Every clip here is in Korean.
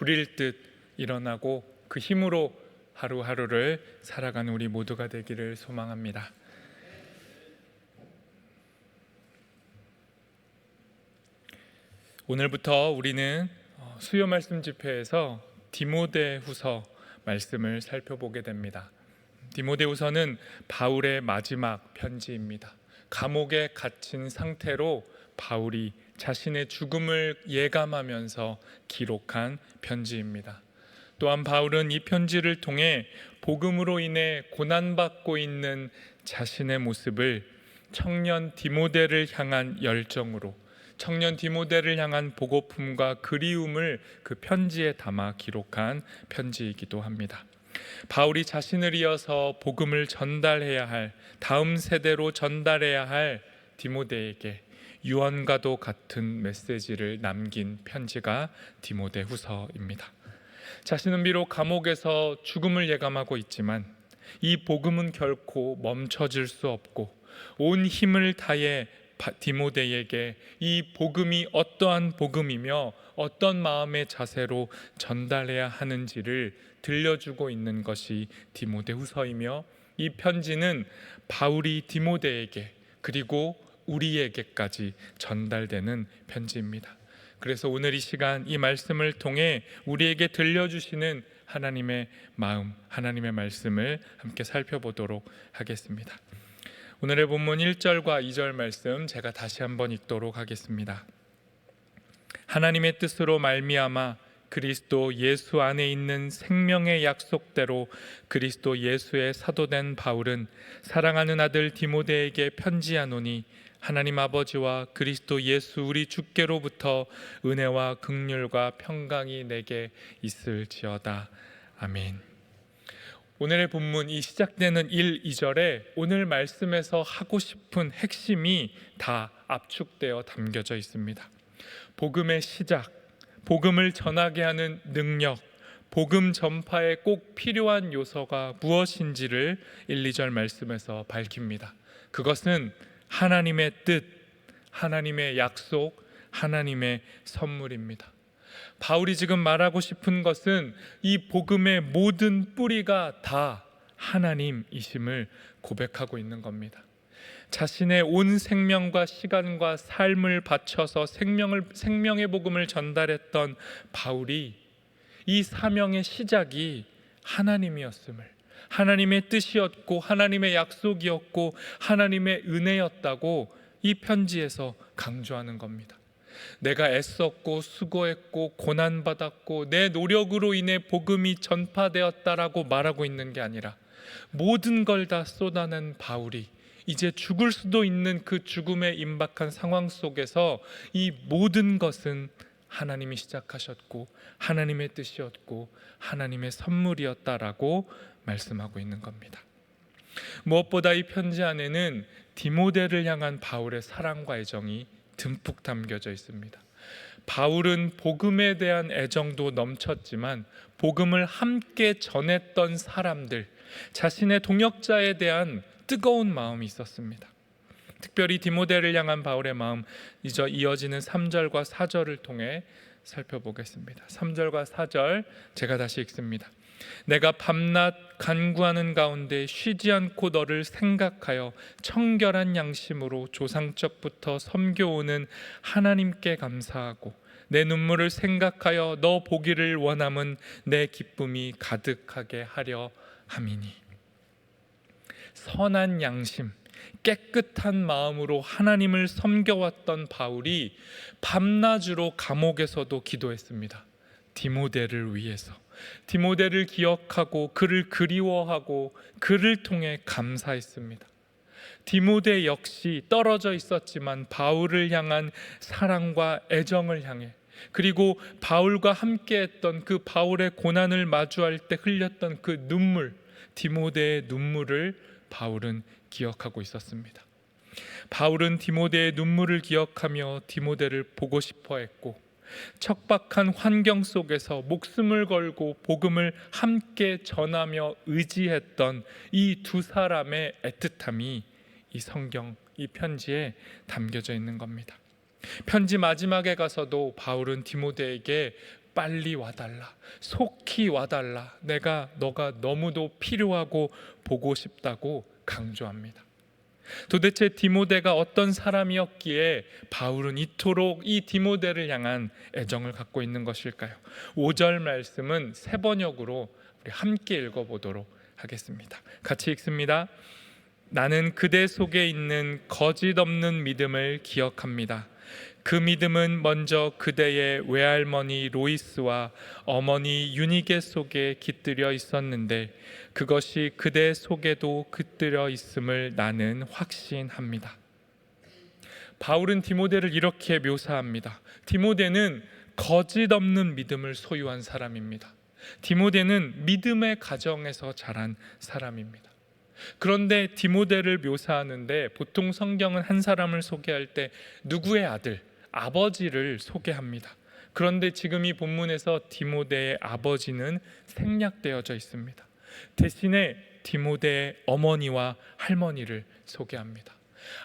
불일 듯 일어나고 그 힘으로 하루하루를 살아가는 우리 모두가 되기를 소망합니다. 오늘부터 우리는 수요 말씀 집회에서 디모데후서 말씀을 살펴보게 됩니다. 디모데후서는 바울의 마지막 편지입니다. 감옥에 갇힌 상태로 바울이 자신의 죽음을 예감하면서 기록한 편지입니다. 또한 바울은 이 편지를 통해 복음으로 인해 고난받고 있는 자신의 모습을 청년 디모데를 향한 열정으로, 청년 디모데를 향한 보고품과 그리움을 그 편지에 담아 기록한 편지이기도 합니다. 바울이 자신을 이어서 복음을 전달해야 할, 다음 세대로 전달해야 할 디모데에게 유언과도 같은 메시지를 남긴 편지가 디모데후서입니다. 자신은 비록 감옥에서 죽음을 예감하고 있지만 이 복음은 결코 멈춰질 수 없고 온 힘을 다해 디모데에게 이 복음이 어떠한 복음이며 어떤 마음의 자세로 전달해야 하는지를 들려주고 있는 것이 디모데후서이며, 이 편지는 바울이 디모데에게 그리고 우리에게까지 전달되는 편지입니다. 그래서 오늘 이 시간 이 말씀을 통해 우리에게 들려주시는 하나님의 마음, 하나님의 말씀을 함께 살펴보도록 하겠습니다. 오늘의 본문 1절과 2절 말씀 제가 다시 한번 읽도록 하겠습니다. 하나님의 뜻으로 말미암아 그리스도 예수 안에 있는 생명의 약속대로 그리스도 예수의 사도된 바울은 사랑하는 아들 디모데에게 편지하노니, 하나님 아버지와 그리스도 예수 우리 주께로부터 은혜와 긍휼과 평강이 내게 있을지어다. 아멘. 오늘의 본문 이 시작되는 1, 2절에 오늘 말씀에서 하고 싶은 핵심이 다 압축되어 담겨져 있습니다. 복음의 시작, 복음을 전하게 하는 능력, 복음 전파에 꼭 필요한 요소가 무엇인지를 1, 2절 말씀에서 밝힙니다. 그것은 하나님의 뜻, 하나님의 약속, 하나님의 선물입니다. 바울이 지금 말하고 싶은 것은 이 복음의 모든 뿌리가 다 하나님이심을 고백하고 있는 겁니다. 자신의 온 생명과 시간과 삶을 바쳐서 생명의 복음을 전달했던 바울이 이 사명의 시작이 하나님이었음을, 하나님의 뜻이었고 하나님의 약속이었고 하나님의 은혜였다고 이 편지에서 강조하는 겁니다. 내가 애썼고 수고했고 고난받았고 내 노력으로 인해 복음이 전파되었다라고 말하고 있는 게 아니라, 모든 걸 다 쏟아낸 바울이 이제 죽을 수도 있는 그 죽음에 임박한 상황 속에서 이 모든 것은 하나님이 시작하셨고 하나님의 뜻이었고 하나님의 선물이었다라고 말씀하고 있는 겁니다. 무엇보다 이 편지 안에는 디모데를 향한 바울의 사랑과 애정이 듬뿍 담겨져 있습니다. 바울은 복음에 대한 애정도 넘쳤지만 복음을 함께 전했던 사람들, 자신의 동역자에 대한 뜨거운 마음이 있었습니다. 특별히 디모데를 향한 바울의 마음, 이어지는 3절과 4절을 통해 살펴보겠습니다. 3절과 4절 제가 다시 읽습니다. 내가 밤낮 간구하는 가운데 쉬지 않고 너를 생각하여 청결한 양심으로 조상적부터 섬겨오는 하나님께 감사하고 내 눈물을 생각하여 너 보기를 원함은 내 기쁨이 가득하게 하려 함이니. 선한 양심, 깨끗한 마음으로 하나님을 섬겨왔던 바울이 밤낮으로 감옥에서도 기도했습니다. 디모데를 위해서, 디모데를 기억하고 그를 그리워하고 그를 통해 감사했습니다. 디모데 역시 떨어져 있었지만 바울을 향한 사랑과 애정을 향해, 그리고 바울과 함께했던 그 바울의 고난을 마주할 때 흘렸던 그 눈물, 디모데의 눈물을 바울은 기억하고 있었습니다. 바울은 디모데의 눈물을 기억하며 디모데를 보고 싶어 했고, 척박한 환경 속에서 목숨을 걸고 복음을 함께 전하며 의지했던 이 두 사람의 애틋함이 이 성경, 이 편지에 담겨져 있는 겁니다. 편지 마지막에 가서도 바울은 디모데에게 빨리 와달라, 속히 와달라, 너가 너무도 필요하고 보고 싶다고 강조합니다. 도대체 디모데가 어떤 사람이었기에 바울은 이토록 이 디모데를 향한 애정을 갖고 있는 것일까요? 5절 말씀은 세 번역으로 우리 함께 읽어보도록 하겠습니다. 같이 읽습니다. 나는 그대 속에 있는 거짓 없는 믿음을 기억합니다. 그 믿음은 먼저 그대의 외할머니 로이스와 어머니 유니게 속에 깃들여 있었는데 그것이 그대 속에도 깃들여 있음을 나는 확신합니다. 바울은 디모데를 이렇게 묘사합니다. 디모데는 거짓 없는 믿음을 소유한 사람입니다. 디모데는 믿음의 가정에서 자란 사람입니다. 그런데 디모데를 묘사하는데 보통 성경은 한 사람을 소개할 때 누구의 아들, 아버지를 소개합니다. 그런데 지금 이 본문에서 디모데의 아버지는 생략되어져 있습니다. 대신에 디모데의 어머니와 할머니를 소개합니다.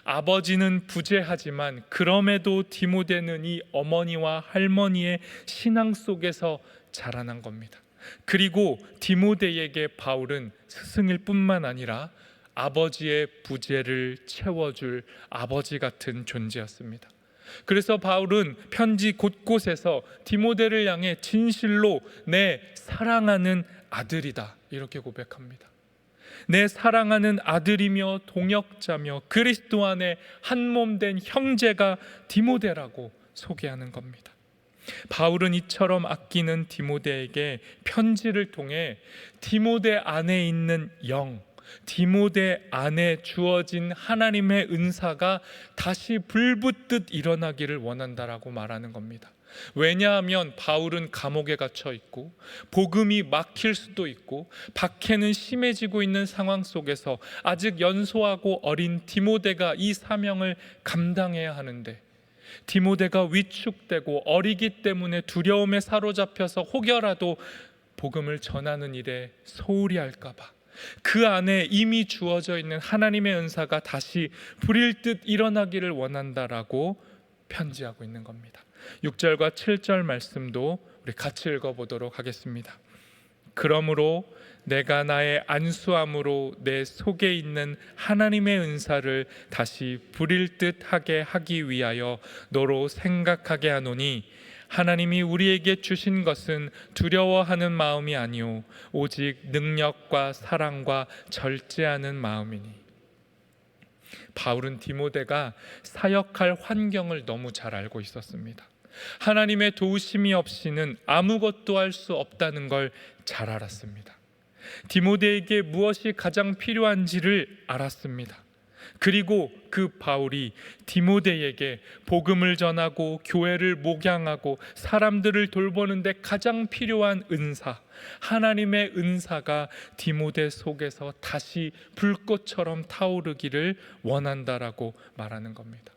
아버지는 부재하지만 그럼에도 디모데는 이 어머니와 할머니의 신앙 속에서 자라난 겁니다. 그리고 디모데에게 바울은 스승일 뿐만 아니라 아버지의 부재를 채워줄 아버지 같은 존재였습니다. 그래서 바울은 편지 곳곳에서 디모데를 향해 진실로 내 사랑하는 아들이다 이렇게 고백합니다. 내 사랑하는 아들이며 동역자며 그리스도 안에 한 몸 된 형제가 디모데라고 소개하는 겁니다. 바울은 이처럼 아끼는 디모데에게 편지를 통해 디모데 안에 있는 영, 디모데 안에 주어진 하나님의 은사가 다시 불붙듯 일어나기를 원한다라고 말하는 겁니다. 왜냐하면 바울은 감옥에 갇혀 있고 복음이 막힐 수도 있고 박해는 심해지고 있는 상황 속에서 아직 연소하고 어린 디모데가 이 사명을 감당해야 하는데 디모데가 위축되고 어리기 때문에 두려움에 사로잡혀서 혹여라도 복음을 전하는 일에 소홀히 할까봐 그 안에 이미 주어져 있는 하나님의 은사가 다시 불일 듯 일어나기를 원한다라고 편지하고 있는 겁니다. 6절과 7절 말씀도 우리 같이 읽어보도록 하겠습니다. 그러므로 내가 나의 안수함으로 내 속에 있는 하나님의 은사를 다시 불일 듯 하게 하기 위하여 너로 생각하게 하노니 하나님이 우리에게 주신 것은 두려워하는 마음이 아니오 오직 능력과 사랑과 절제하는 마음이니. 바울은 디모데가 사역할 환경을 너무 잘 알고 있었습니다. 하나님의 도우심이 없이는 아무것도 할 수 없다는 걸 잘 알았습니다. 디모데에게 무엇이 가장 필요한지를 알았습니다. 그리고 그 바울이 디모데에게 복음을 전하고 교회를 목양하고 사람들을 돌보는데 가장 필요한 은사, 하나님의 은사가 디모데 속에서 다시 불꽃처럼 타오르기를 원한다라고 말하는 겁니다.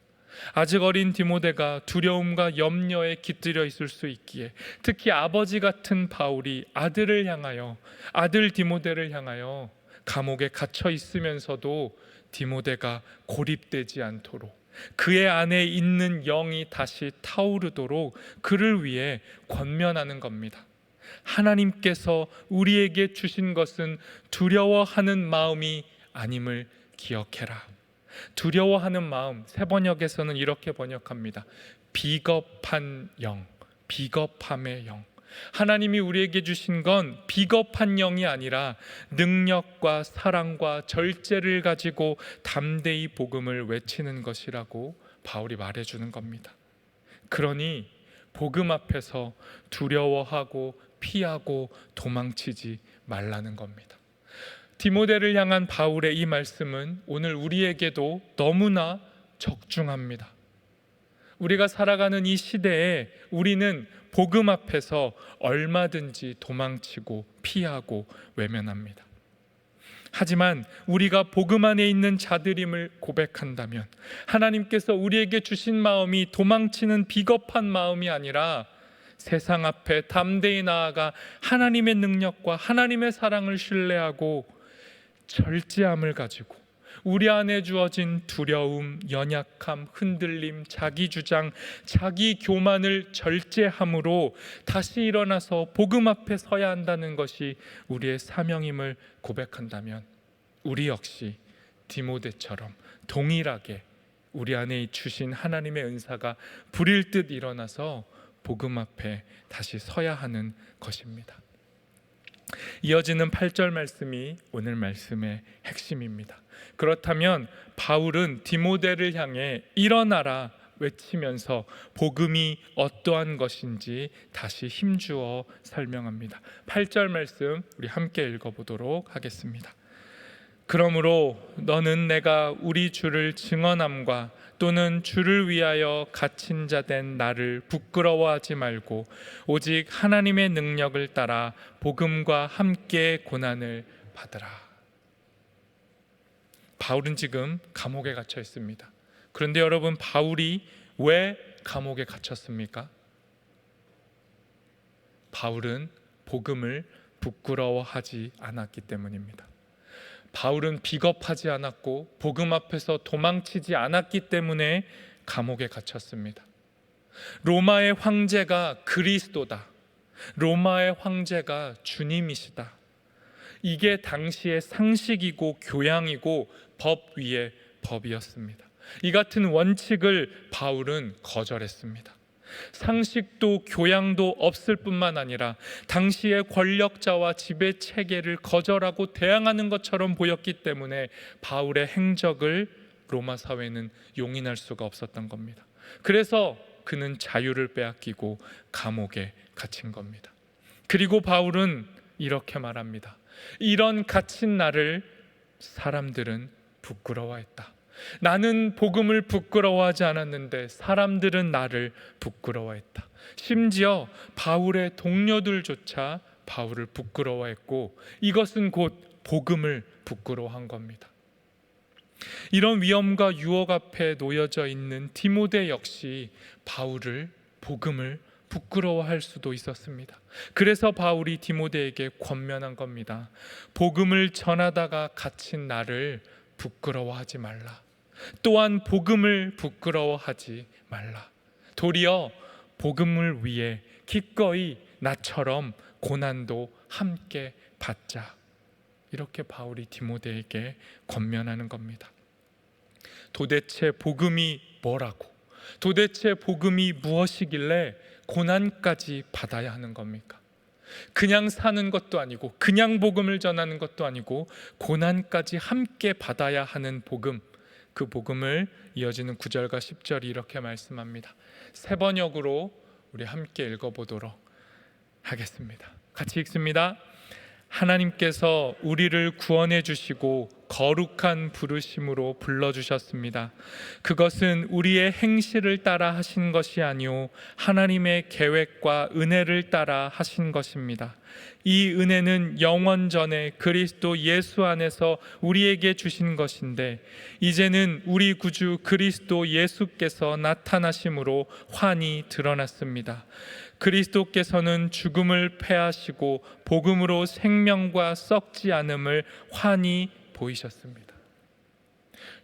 아직 어린 디모데가 두려움과 염려에 깃들여 있을 수 있기에 특히 아버지 같은 바울이 아들 디모데를 향하여 감옥에 갇혀 있으면서도 디모데가 고립되지 않도록 그의 안에 있는 영이 다시 타오르도록 그를 위해 권면하는 겁니다. 하나님께서 우리에게 주신 것은 두려워하는 마음이 아님을 기억해라. 두려워하는 마음, 새 번역에서는 이렇게 번역합니다. 비겁한 영, 비겁함의 영. 하나님이 우리에게 주신 건 비겁한 영이 아니라 능력과 사랑과 절제를 가지고 담대히 복음을 외치는 것이라고 바울이 말해주는 겁니다. 그러니 복음 앞에서 두려워하고 피하고 도망치지 말라는 겁니다. 디모데를 향한 바울의 이 말씀은 오늘 우리에게도 너무나 적중합니다. 우리가 살아가는 이 시대에 우리는 복음 앞에서 얼마든지 도망치고 피하고 외면합니다. 하지만 우리가 복음 안에 있는 자들임을 고백한다면 하나님께서 우리에게 주신 마음이 도망치는 비겁한 마음이 아니라 세상 앞에 담대히 나아가 하나님의 능력과 하나님의 사랑을 신뢰하고 절제함을 가지고 우리 안에 주어진 두려움, 연약함, 흔들림, 자기 주장, 자기 교만을 절제함으로 다시 일어나서 복음 앞에 서야 한다는 것이 우리의 사명임을 고백한다면, 우리 역시 디모데처럼 동일하게 우리 안에 주신 하나님의 은사가 불일 듯 일어나서 복음 앞에 다시 서야 하는 것입니다. 이어지는 8절 말씀이 오늘 말씀의 핵심입니다. 그렇다면 바울은 디모데를 향해 일어나라 외치면서 복음이 어떠한 것인지 다시 힘주어 설명합니다. 8절 말씀 우리 함께 읽어보도록 하겠습니다. 그러므로 너는 내가 우리 주를 증언함과 또는 주를 위하여 갇힌 자 된 나를 부끄러워하지 말고 오직 하나님의 능력을 따라 복음과 함께 고난을 받으라. 바울은 지금 감옥에 갇혀 있습니다. 그런데 여러분, 바울이 왜 감옥에 갇혔습니까? 바울은 복음을 부끄러워하지 않았기 때문입니다. 바울은 비겁하지 않았고 복음 앞에서 도망치지 않았기 때문에 감옥에 갇혔습니다. 로마의 황제가 그리스도다, 로마의 황제가 주님이시다, 이게 당시의 상식이고 교양이고 법 위의 법이었습니다. 이 같은 원칙을 바울은 거절했습니다. 상식도 교양도 없을 뿐만 아니라 당시의 권력자와 지배 체계를 거절하고 대항하는 것처럼 보였기 때문에 바울의 행적을 로마 사회는 용인할 수가 없었던 겁니다. 그래서 그는 자유를 빼앗기고 감옥에 갇힌 겁니다. 그리고 바울은 이렇게 말합니다. 이런 갇힌 나를 사람들은 부끄러워했다. 나는 복음을 부끄러워하지 않았는데 사람들은 나를 부끄러워했다. 심지어 바울의 동료들조차 바울을 부끄러워했고 이것은 곧 복음을 부끄러워한 겁니다. 이런 위험과 유혹 앞에 놓여져 있는 디모데 역시 바울을, 복음을 부끄러워할 수도 있었습니다. 그래서 바울이 디모데에게 권면한 겁니다. 복음을 전하다가 갇힌 나를 부끄러워하지 말라. 또한 복음을 부끄러워하지 말라. 도리어 복음을 위해 기꺼이 나처럼 고난도 함께 받자. 이렇게 바울이 디모데에게 권면하는 겁니다. 도대체 복음이 뭐라고? 도대체 복음이 무엇이길래 고난까지 받아야 하는 겁니까? 그냥 사는 것도 아니고 그냥 복음을 전하는 것도 아니고 고난까지 함께 받아야 하는 복음, 그 복음을 이어지는 9절과 10절이 이렇게 말씀합니다. 세 번역으로 우리 함께 읽어보도록 하겠습니다. 같이 읽습니다. 하나님께서 우리를 구원해 주시고 거룩한 부르심으로 불러주셨습니다. 그것은 우리의 행실을 따라 하신 것이 아니오 하나님의 계획과 은혜를 따라 하신 것입니다. 이 은혜는 영원 전에 그리스도 예수 안에서 우리에게 주신 것인데 이제는 우리 구주 그리스도 예수께서 나타나심으로 환히 드러났습니다. 그리스도께서는 죽음을 패하시고 복음으로 생명과 썩지 않음을 환히 보이셨습니다.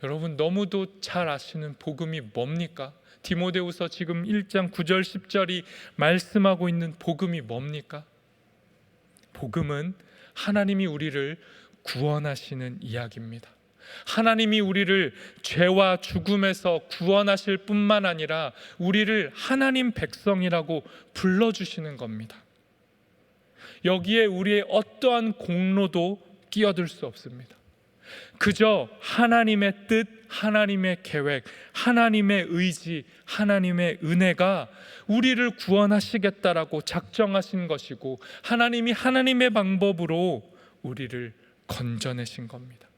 여러분, 너무도 잘 아시는 복음이 뭡니까? 디모데후서 지금 1장 9절 10절이 말씀하고 있는 복음이 뭡니까? 복음은 하나님이 우리를 구원하시는 이야기입니다. 하나님이 우리를 죄와 죽음에서 구원하실 뿐만 아니라 우리를 하나님 백성이라고 불러주시는 겁니다. 여기에 우리의 어떠한 공로도 끼어들 수 없습니다. 그저 하나님의 뜻, 하나님의 계획, 하나님의 의지, 하나님의 은혜가 우리를 구원하시겠다라고 작정하신 것이고 하나님이 하나님의 방법으로 우리를 건져내신 겁니다.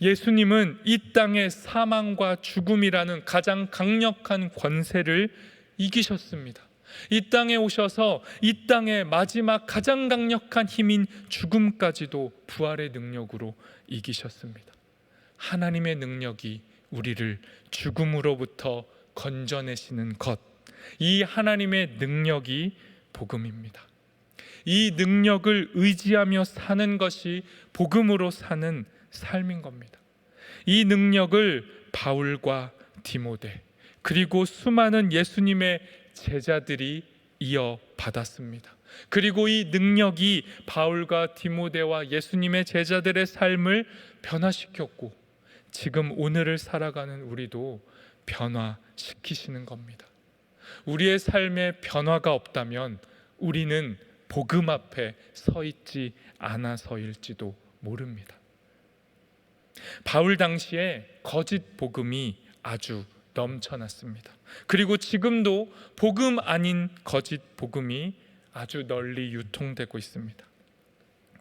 예수님은 이 땅의 사망과 죽음이라는 가장 강력한 권세를 이기셨습니다. 이 땅에 오셔서 이 땅의 마지막 가장 강력한 힘인 죽음까지도 부활의 능력으로 이기셨습니다. 하나님의 능력이 우리를 죽음으로부터 건져내시는 것, 이 하나님의 능력이 복음입니다. 이 능력을 의지하며 사는 것이 복음으로 사는 삶인 겁니다. 이 능력을 바울과 디모데 그리고 수많은 예수님의 제자들이 이어받았습니다. 그리고 이 능력이 바울과 디모데와 예수님의 제자들의 삶을 변화시켰고 지금 오늘을 살아가는 우리도 변화시키시는 겁니다. 우리의 삶에 변화가 없다면 우리는 복음 앞에 서 있지 않아서일지도 모릅니다. 바울 당시에 거짓 복음이 아주 넘쳐났습니다. 그리고 지금도 복음 아닌 거짓 복음이 아주 널리 유통되고 있습니다.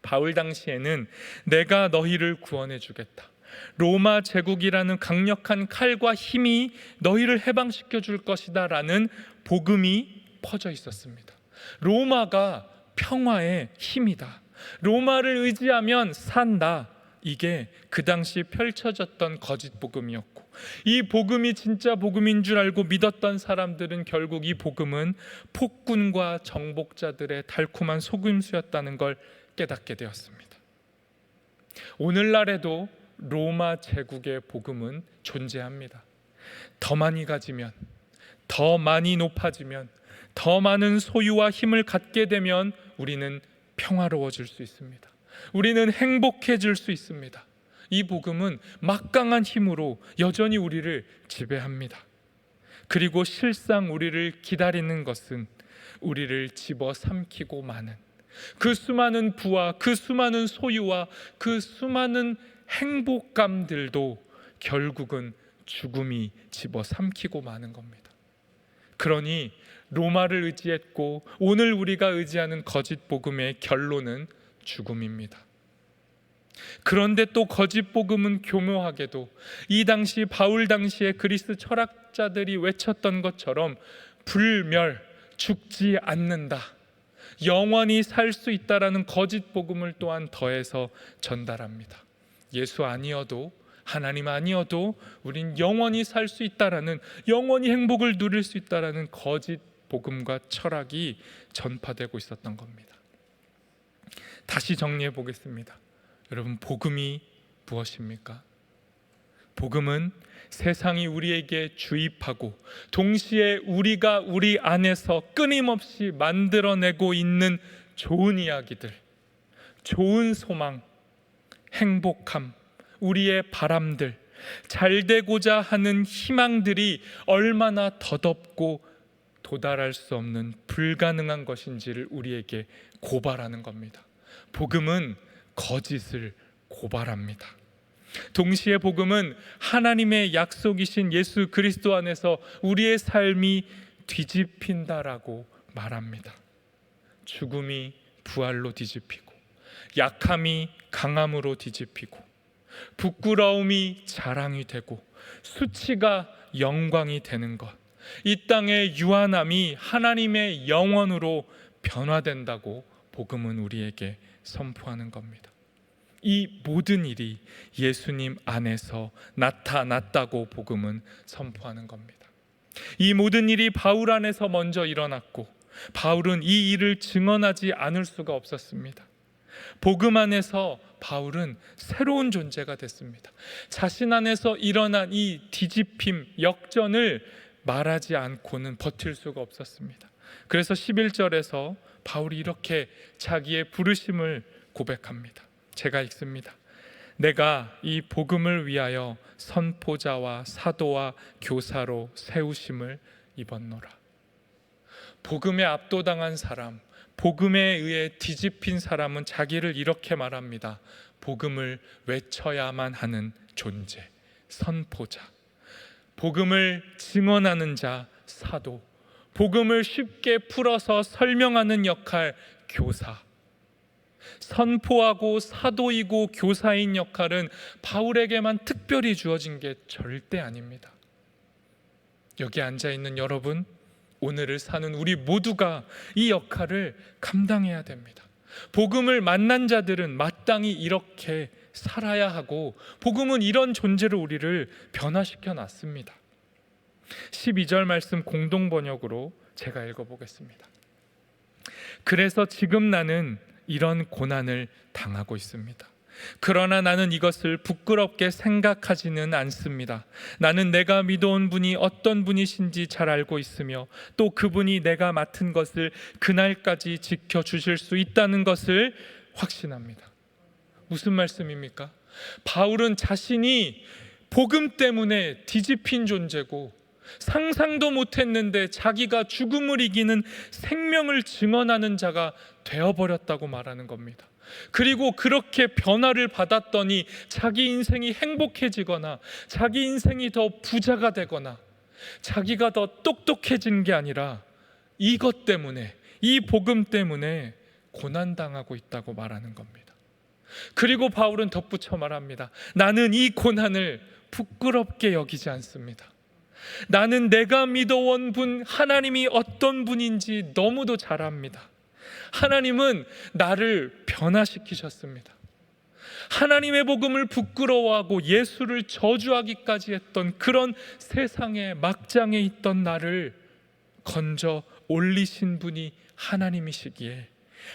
바울 당시에는 내가 너희를 구원해 주겠다, 로마 제국이라는 강력한 칼과 힘이 너희를 해방시켜 줄 것이다 라는 복음이 퍼져 있었습니다. 로마가 평화의 힘이다, 로마를 의지하면 산다, 이게 그 당시 펼쳐졌던 거짓 복음이었고, 이 복음이 진짜 복음인 줄 알고 믿었던 사람들은 결국 이 복음은 폭군과 정복자들의 달콤한 속임수였다는 걸 깨닫게 되었습니다. 오늘날에도 로마 제국의 복음은 존재합니다. 더 많이 가지면, 더 많이 높아지면, 더 많은 소유와 힘을 갖게 되면 우리는 평화로워질 수 있습니다. 우리는 행복해질 수 있습니다. 이 복음은 막강한 힘으로 여전히 우리를 지배합니다. 그리고 실상 우리를 기다리는 것은 우리를 집어삼키고 마는 그 수많은 부와 그 수많은 소유와 그 수많은 행복감들도 결국은 죽음이 집어삼키고 마는 겁니다. 그러니 로마를 의지했고 오늘 우리가 의지하는 거짓 복음의 결론은 죽음입니다. 그런데 또 거짓 복음은 교묘하게도 이 당시 바울 당시에 그리스 철학자들이 외쳤던 것처럼 불멸, 죽지 않는다, 영원히 살 수 있다라는 거짓 복음을 또한 더해서 전달합니다. 예수 아니어도, 하나님 아니어도 우린 영원히 살 수 있다라는, 영원히 행복을 누릴 수 있다라는 거짓 복음과 철학이 전파되고 있었던 겁니다. 다시 정리해 보겠습니다. 여러분, 복음이 무엇입니까? 복음은 세상이 우리에게 주입하고 동시에 우리가 우리 안에서 끊임없이 만들어내고 있는 좋은 이야기들, 좋은 소망, 행복함, 우리의 바람들, 잘 되고자 하는 희망들이 얼마나 더덥고 도달할 수 없는 불가능한 것인지를 우리에게 고발하는 겁니다. 복음은 거짓을 고발합니다. 동시에 복음은 하나님의 약속이신 예수 그리스도 안에서 우리의 삶이 뒤집힌다라고 말합니다. 죽음이 부활로 뒤집히고, 약함이 강함으로 뒤집히고, 부끄러움이 자랑이 되고, 수치가 영광이 되는 것, 이 땅의 유한함이 하나님의 영원으로 변화된다고 복음은 우리에게 선포하는 겁니다. 이 모든 일이 예수님 안에서 나타났다고 복음은 선포하는 겁니다. 이 모든 일이 바울 안에서 먼저 일어났고 바울은 이 일을 증언하지 않을 수가 없었습니다. 복음 안에서 바울은 새로운 존재가 됐습니다. 자신 안에서 일어난 이 뒤집힘, 역전을 말하지 않고는 버틸 수가 없었습니다. 그래서 11절에서 바울이 이렇게 자기의 부르심을 고백합니다. 제가 읽습니다. 내가 이 복음을 위하여 선포자와 사도와 교사로 세우심을 입었노라. 복음에 압도당한 사람, 복음에 의해 뒤집힌 사람은 자기를 이렇게 말합니다. 복음을 외쳐야만 하는 존재, 선포자. 복음을 증언하는 자, 사도. 복음을 쉽게 풀어서 설명하는 역할, 교사. 선포하고 사도이고 교사인 역할은 바울에게만 특별히 주어진 게 절대 아닙니다. 여기 앉아있는 여러분, 오늘을 사는 우리 모두가 이 역할을 감당해야 됩니다. 복음을 만난 자들은 마땅히 이렇게 살아야 하고, 복음은 이런 존재로 우리를 변화시켜 놨습니다. 12절 말씀 공동 번역으로 제가 읽어보겠습니다. 그래서 지금 나는 이런 고난을 당하고 있습니다. 그러나 나는 이것을 부끄럽게 생각하지는 않습니다. 나는 내가 믿어온 분이 어떤 분이신지 잘 알고 있으며 또 그분이 내가 맡은 것을 그날까지 지켜주실 수 있다는 것을 확신합니다. 무슨 말씀입니까? 바울은 자신이 복음 때문에 뒤집힌 존재고 상상도 못했는데 자기가 죽음을 이기는 생명을 증언하는 자가 되어버렸다고 말하는 겁니다. 그리고 그렇게 변화를 받았더니 자기 인생이 행복해지거나 자기 인생이 더 부자가 되거나 자기가 더 똑똑해진 게 아니라 이것 때문에, 이 복음 때문에 고난당하고 있다고 말하는 겁니다. 그리고 바울은 덧붙여 말합니다. 나는 이 고난을 부끄럽게 여기지 않습니다. 나는 내가 믿어온 분 하나님이 어떤 분인지 너무도 잘 압니다. 하나님은 나를 변화시키셨습니다. 하나님의 복음을 부끄러워하고 예수를 저주하기까지 했던 그런 세상의 막장에 있던 나를 건져 올리신 분이 하나님이시기에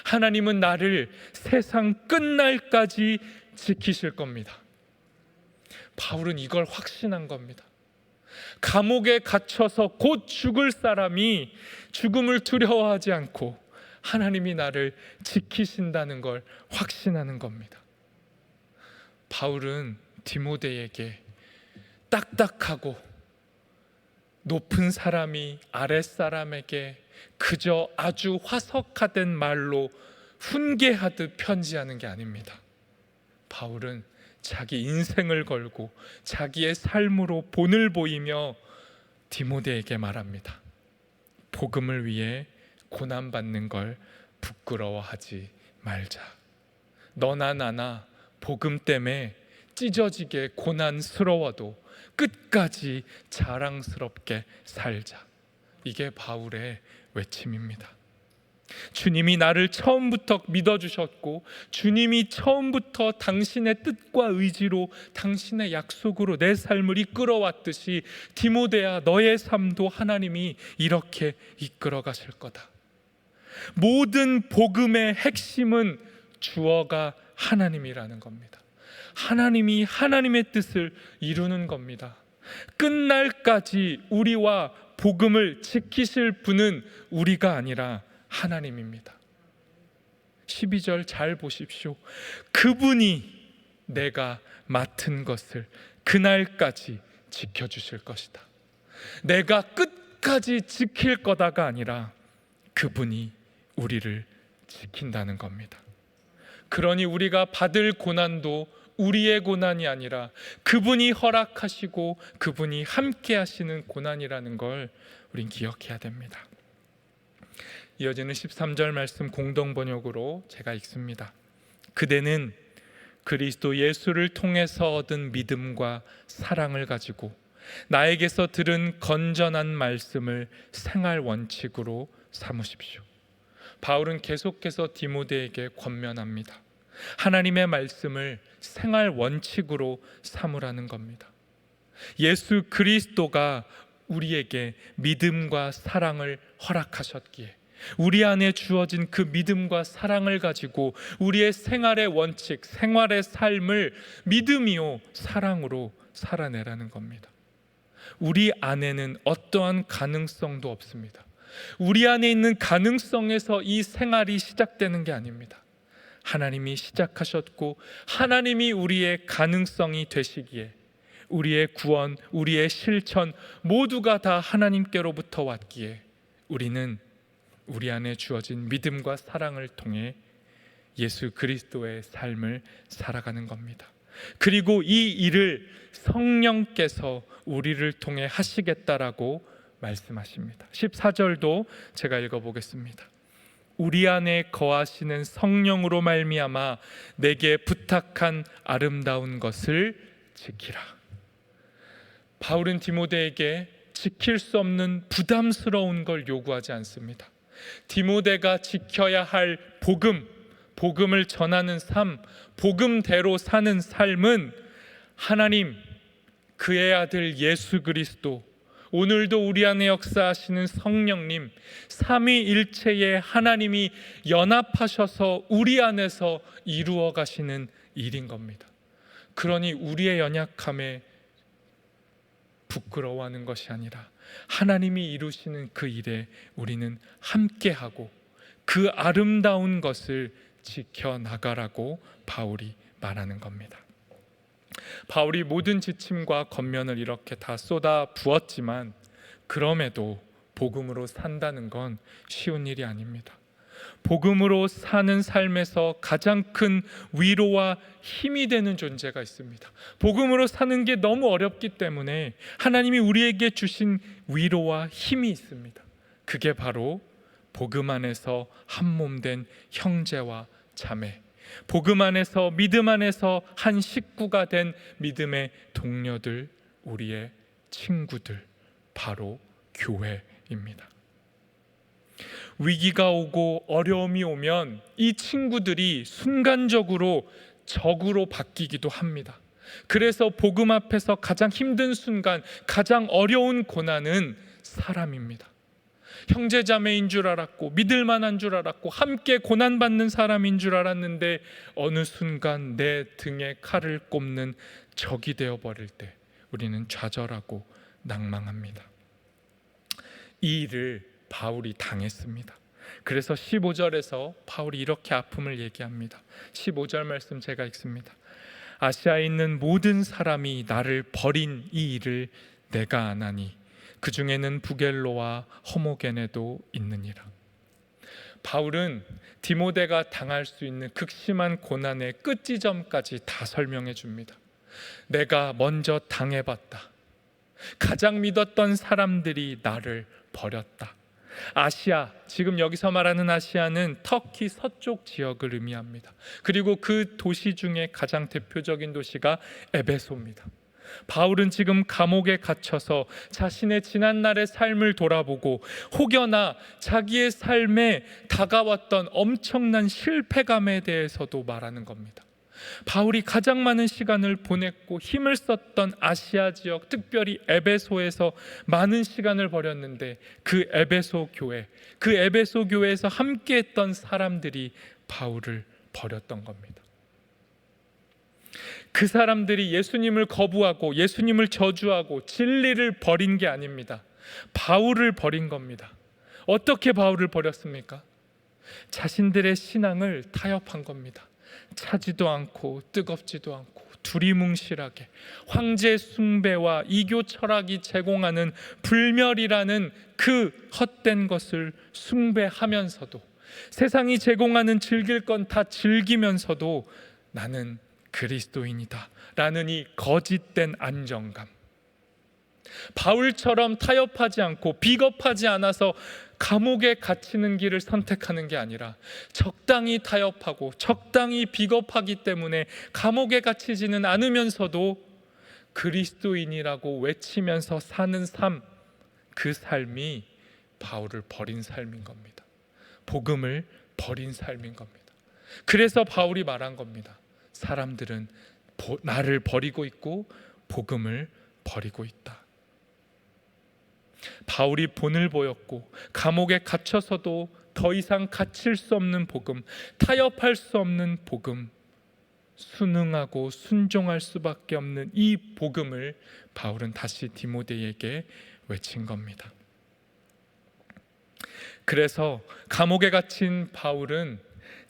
하나님은 나를 세상 끝날까지 지키실 겁니다. 바울은 이걸 확신한 겁니다. 감옥에 갇혀서 곧 죽을 사람이 죽음을 두려워하지 않고 하나님이 나를 지키신다는 걸 확신하는 겁니다. 바울은 디모데에게 딱딱하고 높은 사람이 아랫사람에게 그저 아주 화석화된 말로 훈계하듯 편지하는 게 아닙니다. 바울은 자기 인생을 걸고 자기의 삶으로 본을 보이며 디모데에게 말합니다. 복음을 위해 고난받는 걸 부끄러워하지 말자. 너나 나나 복음 때문에 찢어지게 고난스러워도 끝까지 자랑스럽게 살자. 이게 바울의 외침입니다. 주님이 나를 처음부터 믿어주셨고 주님이 처음부터 당신의 뜻과 의지로 당신의 약속으로 내 삶을 이끌어왔듯이 디모데야 너의 삶도 하나님이 이렇게 이끌어 가실 거다. 모든 복음의 핵심은 주어가 하나님이라는 겁니다. 하나님이 하나님의 뜻을 이루는 겁니다. 끝날까지 우리와 복음을 지키실 분은 우리가 아니라 하나님입니다. 12절 잘 보십시오. 그분이 내가 맡은 것을 그날까지 지켜주실 것이다. 내가 끝까지 지킬 거다가 아니라 그분이 우리를 지킨다는 겁니다. 그러니 우리가 받을 고난도 우리의 고난이 아니라 그분이 허락하시고 그분이 함께 하시는 고난이라는 걸 우린 기억해야 됩니다. 이어지는 13절 말씀 공동 번역으로 제가 읽습니다. 그대는 그리스도 예수를 통해서 얻은 믿음과 사랑을 가지고 나에게서 들은 건전한 말씀을 생활 원칙으로 삼으십시오. 바울은 계속해서 디모데에게 권면합니다. 하나님의 말씀을 생활 원칙으로 삼으라는 겁니다. 예수 그리스도가 우리에게 믿음과 사랑을 허락하셨기에 우리 안에 주어진 그 믿음과 사랑을 가지고 우리의 생활의 원칙, 생활의 삶을 믿음이요 사랑으로 살아내라는 겁니다. 우리 안에는 어떠한 가능성도 없습니다. 우리 안에 있는 가능성에서 이 생활이 시작되는 게 아닙니다. 하나님이 시작하셨고 하나님이 우리의 가능성이 되시기에 우리의 구원, 우리의 실천 모두가 다 하나님께로부터 왔기에 우리는 우리 안에 주어진 믿음과 사랑을 통해 예수 그리스도의 삶을 살아가는 겁니다. 그리고 이 일을 성령께서 우리를 통해 하시겠다라고 말씀하십니다. 14절도 제가 읽어보겠습니다. 우리 안에 거하시는 성령으로 말미암아 내게 부탁한 아름다운 것을 지키라. 바울은 디모데에게 지킬 수 없는 부담스러운 걸 요구하지 않습니다. 디모데가 지켜야 할 복음을 전하는 삶, 복음대로 사는 삶은 하나님, 그의 아들 예수 그리스도, 오늘도 우리 안에 역사하시는 성령님, 삼위일체의 하나님이 연합하셔서 우리 안에서 이루어 가시는 일인 겁니다. 그러니 우리의 연약함에 부끄러워하는 것이 아니라 하나님이 이루시는 그 일에 우리는 함께하고 그 아름다운 것을 지켜나가라고 바울이 말하는 겁니다. 바울이 모든 지침과 권면을 이렇게 다 쏟아 부었지만 그럼에도 복음으로 산다는 건 쉬운 일이 아닙니다. 복음으로 사는 삶에서 가장 큰 위로와 힘이 되는 존재가 있습니다. 복음으로 사는 게 너무 어렵기 때문에 하나님이 우리에게 주신 위로와 힘이 있습니다. 그게 바로 복음 안에서 한 몸 된 형제와 자매, 복음 안에서 믿음 안에서 한 식구가 된 믿음의 동료들, 우리의 친구들, 바로 교회입니다. 위기가 오고 어려움이 오면 이 친구들이 순간적으로 적으로 바뀌기도 합니다. 그래서 복음 앞에서 가장 힘든 순간, 가장 어려운 고난은 사람입니다. 형제자매인 줄 알았고 믿을 만한 줄 알았고 함께 고난받는 사람인 줄 알았는데 어느 순간 내 등에 칼을 꼽는 적이 되어버릴 때 우리는 좌절하고 낭망합니다. 이 일을 바울이 당했습니다. 그래서 15절에서 바울이 이렇게 아픔을 얘기합니다. 15절 말씀 제가 읽습니다. 아시아에 있는 모든 사람이 나를 버린 이 일을 내가 아나니 그 중에는 부겔로와 허모게네도 있느니라. 바울은 디모데가 당할 수 있는 극심한 고난의 끝지점까지 다 설명해 줍니다. 내가 먼저 당해봤다. 가장 믿었던 사람들이 나를 버렸다. 아시아, 지금 여기서 말하는 아시아는 터키 서쪽 지역을 의미합니다. 그리고 그 도시 중에 가장 대표적인 도시가 에베소입니다. 바울은 지금 감옥에 갇혀서 자신의 지난날의 삶을 돌아보고 혹여나 자기의 삶에 다가왔던 엄청난 실패감에 대해서도 말하는 겁니다. 바울이 가장 많은 시간을 보냈고 힘을 썼던 아시아 지역, 특별히 에베소에서 많은 시간을 버렸는데 그 에베소 교회에서 함께했던 사람들이 바울을 버렸던 겁니다. 그 사람들이 예수님을 거부하고 예수님을 저주하고 진리를 버린 게 아닙니다. 바울을 버린 겁니다. 어떻게 바울을 버렸습니까? 자신들의 신앙을 타협한 겁니다. 차지도 않고 뜨겁지도 않고 두리뭉실하게 황제 숭배와 이교 철학이 제공하는 불멸이라는 그 헛된 것을 숭배하면서도 세상이 제공하는 즐길 건 다 즐기면서도 나는 그리스도인이다 라는 이 거짓된 안정감, 바울처럼 타협하지 않고 비겁하지 않아서 감옥에 갇히는 길을 선택하는 게 아니라 적당히 타협하고 적당히 비겁하기 때문에 감옥에 갇히지는 않으면서도 그리스도인이라고 외치면서 사는 삶, 그 삶이 바울을 버린 삶인 겁니다. 복음을 버린 삶인 겁니다. 그래서 바울이 말한 겁니다. 사람들은 나를 버리고 있고 복음을 버리고 있다. 바울이 본을 보였고 감옥에 갇혀서도 더 이상 갇힐 수 없는 복음, 타협할 수 없는 복음, 순응하고 순종할 수밖에 없는 이 복음을 바울은 다시 디모데에게 외친 겁니다. 그래서 감옥에 갇힌 바울은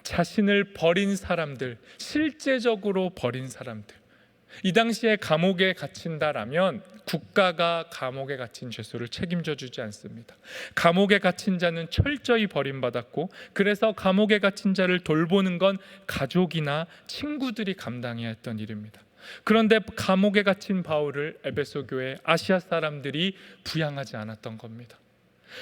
자신을 버린 사람들, 실제적으로 버린 사람들, 이 당시에 감옥에 갇힌다라면 국가가 감옥에 갇힌 죄수를 책임져 주지 않습니다. 감옥에 갇힌 자는 철저히 버림받았고 그래서 감옥에 갇힌 자를 돌보는 건 가족이나 친구들이 감당해야 했던 일입니다. 그런데 감옥에 갇힌 바울을 에베소 교회 아시아 사람들이 부양하지 않았던 겁니다.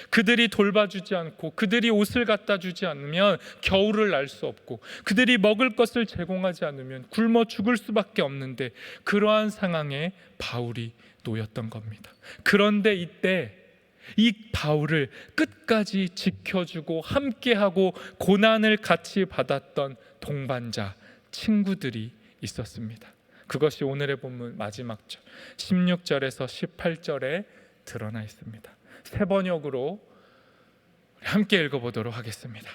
그들이 돌봐주지 않고 그들이 옷을 갖다 주지 않으면 겨울을 날 수 없고 그들이 먹을 것을 제공하지 않으면 굶어 죽을 수밖에 없는데 그러한 상황에 바울이 놓였던 겁니다. 그런데 이때 이 바울을 끝까지 지켜주고 함께하고 고난을 같이 받았던 동반자, 친구들이 있었습니다. 그것이 오늘의 본문 마지막 절 16절에서 18절의 드러나 있습니다. 세 번역으로 함께 읽어보도록 하겠습니다.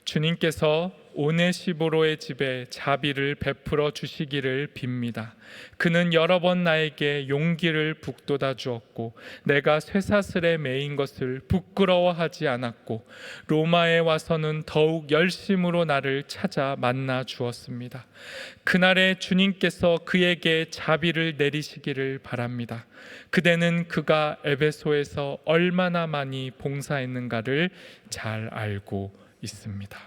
주님께서 오네시보로의 집에 자비를 베풀어 주시기를 빕니다. 그는 여러 번 나에게 용기를 북돋아 주었고 내가 쇠사슬에 매인 것을 부끄러워하지 않았고 로마에 와서는 더욱 열심으로 나를 찾아 만나 주었습니다. 그날에 주님께서 그에게 자비를 내리시기를 바랍니다. 그대는 그가 에베소에서 얼마나 많이 봉사했는가를 잘 알고 있습니다.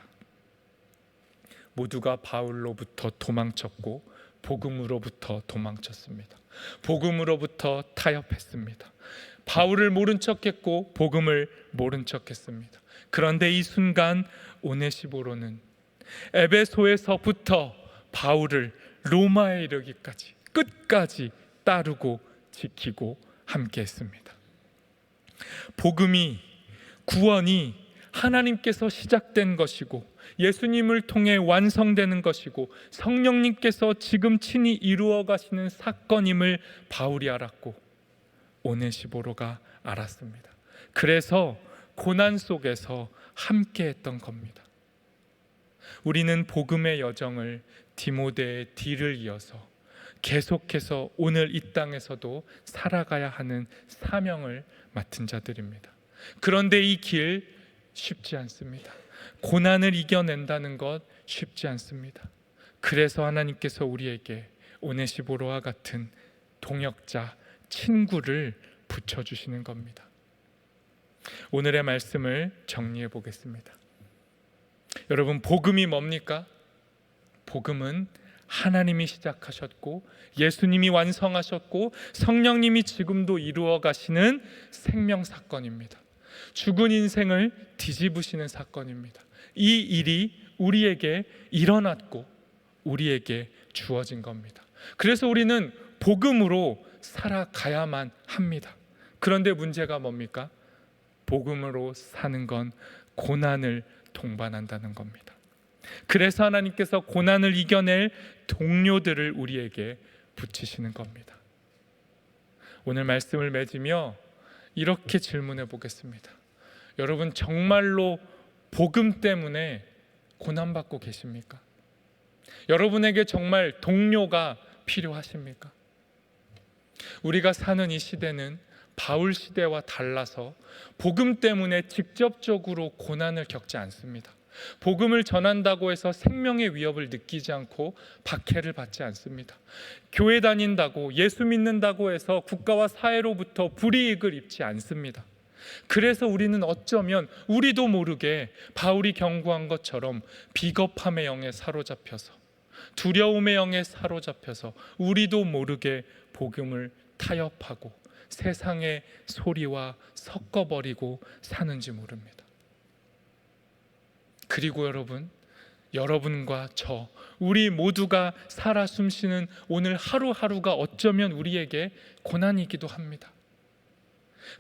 모두가 바울로부터 도망쳤고 복음으로부터 도망쳤습니다. 복음으로부터 타협했습니다. 바울을 모른 척했고 복음을 모른 척했습니다. 그런데 이 순간 오네시보로는 에베소에서부터 바울을 로마에 이르기까지 끝까지 따르고 지키고 함께했습니다. 복음이, 구원이 하나님께서 시작된 것이고 예수님을 통해 완성되는 것이고 성령님께서 지금 친히 이루어 가시는 사건임을 바울이 알았고 오네시보로가 알았습니다. 그래서 고난 속에서 함께했던 겁니다. 우리는 복음의 여정을 디모데의 뒤를 이어서 계속해서 오늘 이 땅에서도 살아가야 하는 사명을 맡은 자들입니다. 그런데 이 길 쉽지 않습니다. 고난을 이겨낸다는 것 쉽지 않습니다. 그래서 하나님께서 우리에게 오네시보로와 같은 동역자, 친구를 붙여주시는 겁니다. 오늘의 말씀을 정리해 보겠습니다. 여러분, 복음이 뭡니까? 복음은 하나님이 시작하셨고 예수님이 완성하셨고 성령님이 지금도 이루어 가시는 생명 사건입니다. 죽은 인생을 뒤집으시는 사건입니다. 이 일이 우리에게 일어났고 우리에게 주어진 겁니다. 그래서 우리는 복음으로 살아가야만 합니다. 그런데 문제가 뭡니까? 복음으로 사는 건 고난을 동반한다는 겁니다. 그래서 하나님께서 고난을 이겨낼 동료들을 우리에게 붙이시는 겁니다. 오늘 말씀을 맺으며 이렇게 질문해 보겠습니다. 여러분, 정말로 복음 때문에 고난받고 계십니까? 여러분에게 정말 동료가 필요하십니까? 우리가 사는 이 시대는 바울 시대와 달라서 복음 때문에 직접적으로 고난을 겪지 않습니다. 복음을 전한다고 해서 생명의 위협을 느끼지 않고 박해를 받지 않습니다. 교회 다닌다고, 예수 믿는다고 해서 국가와 사회로부터 불이익을 입지 않습니다. 그래서 우리는 어쩌면 우리도 모르게 바울이 경고한 것처럼 비겁함의 영에 사로잡혀서, 두려움의 영에 사로잡혀서 우리도 모르게 복음을 타협하고 세상의 소리와 섞어버리고 사는지 모릅니다. 그리고 여러분과 저, 우리 모두가 살아 숨쉬는 오늘 하루하루가 어쩌면 우리에게 고난이기도 합니다.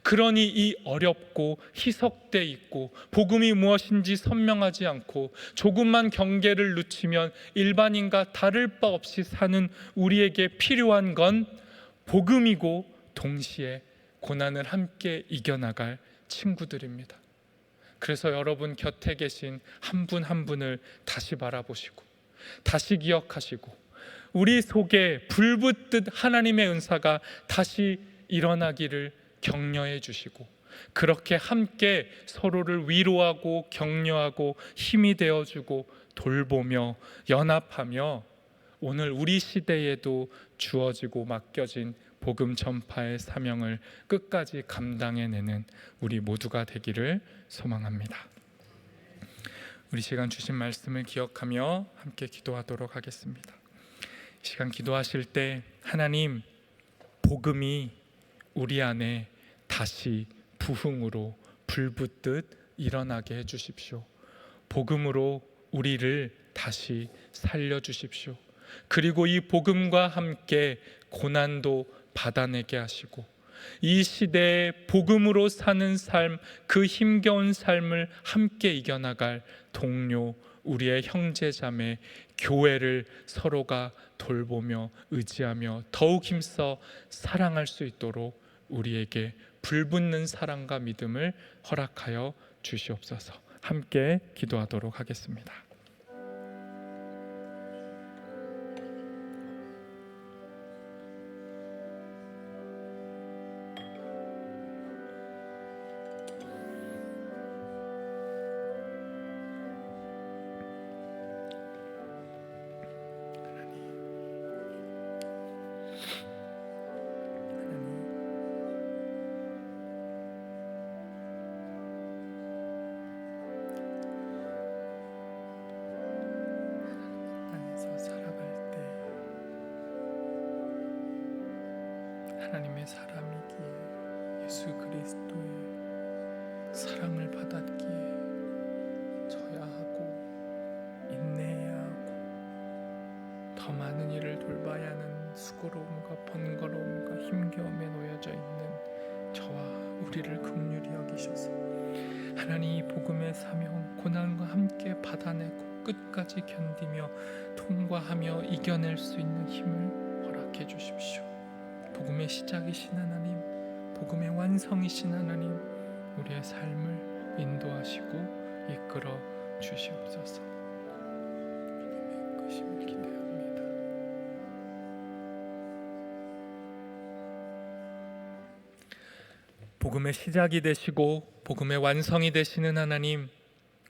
그러니 이 어렵고 희석돼 있고 복음이 무엇인지 선명하지 않고 조금만 경계를 늦추면 일반인과 다를 바 없이 사는 우리에게 필요한 건 복음이고 동시에 고난을 함께 이겨나갈 친구들입니다. 그래서 여러분 곁에 계신 한 분 한 분을 다시 바라보시고 다시 기억하시고 우리 속에 불붙듯 하나님의 은사가 다시 일어나기를 격려해 주시고 그렇게 함께 서로를 위로하고 격려하고 힘이 되어주고 돌보며 연합하며 오늘 우리 시대에도 주어지고 맡겨진 복음 전파의 사명을 끝까지 감당해내는 우리 모두가 되기를 소망합니다. 우리 시간 주신 말씀을 기억하며 함께 기도하도록 하겠습니다. 이 시간 기도하실 때 하나님, 복음이 우리 안에 다시 부흥으로 불붙듯 일어나게 해주십시오. 복음으로 우리를 다시 살려주십시오. 그리고 이 복음과 함께 고난도 받아내게 하시고 이 시대에 복음으로 사는 삶, 그 힘겨운 삶을 함께 이겨나갈 동료, 우리의 형제자매, 교회를 서로가 돌보며 의지하며 더욱 힘써 사랑할 수 있도록 우리에게 불붙는 사랑과 믿음을 허락하여 주시옵소서. 함께 기도하도록 하겠습니다. 하나님의 사람이기에 예수 그리스도의 사랑을 받았기에 져야 하고 인내해야 하고 더 많은 일을 돌봐야 하는 수고로움과 번거로움과 힘겨움에 놓여져 있는 저와 우리를 긍휼히 여기셔서 하나님 이 복음의 사명 고난과 함께 받아내고 끝까지 견디며 통과하며 이겨낼 수 있는 힘을 허락해 주십시오. 복음의 시작이신 하나님, 복음의 완성이신 하나님, 우리의 삶을 인도하시고 이끌어 주시옵소서. 주님의 이끄심을 기대합니다. 복음의 시작이 되시고 복음의 완성이 되시는 하나님,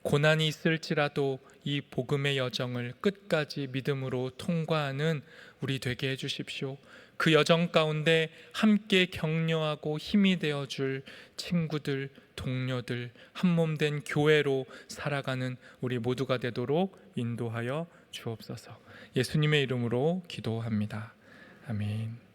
고난이 있을지라도 이 복음의 여정을 끝까지 믿음으로 통과하는 우리 되게 해주십시오. 그 여정 가운데 함께 격려하고 힘이 되어줄 친구들, 동료들, 한몸된 교회로 살아가는 우리 모두가 되도록 인도하여 주옵소서. 예수님의 이름으로 기도합니다. 아멘.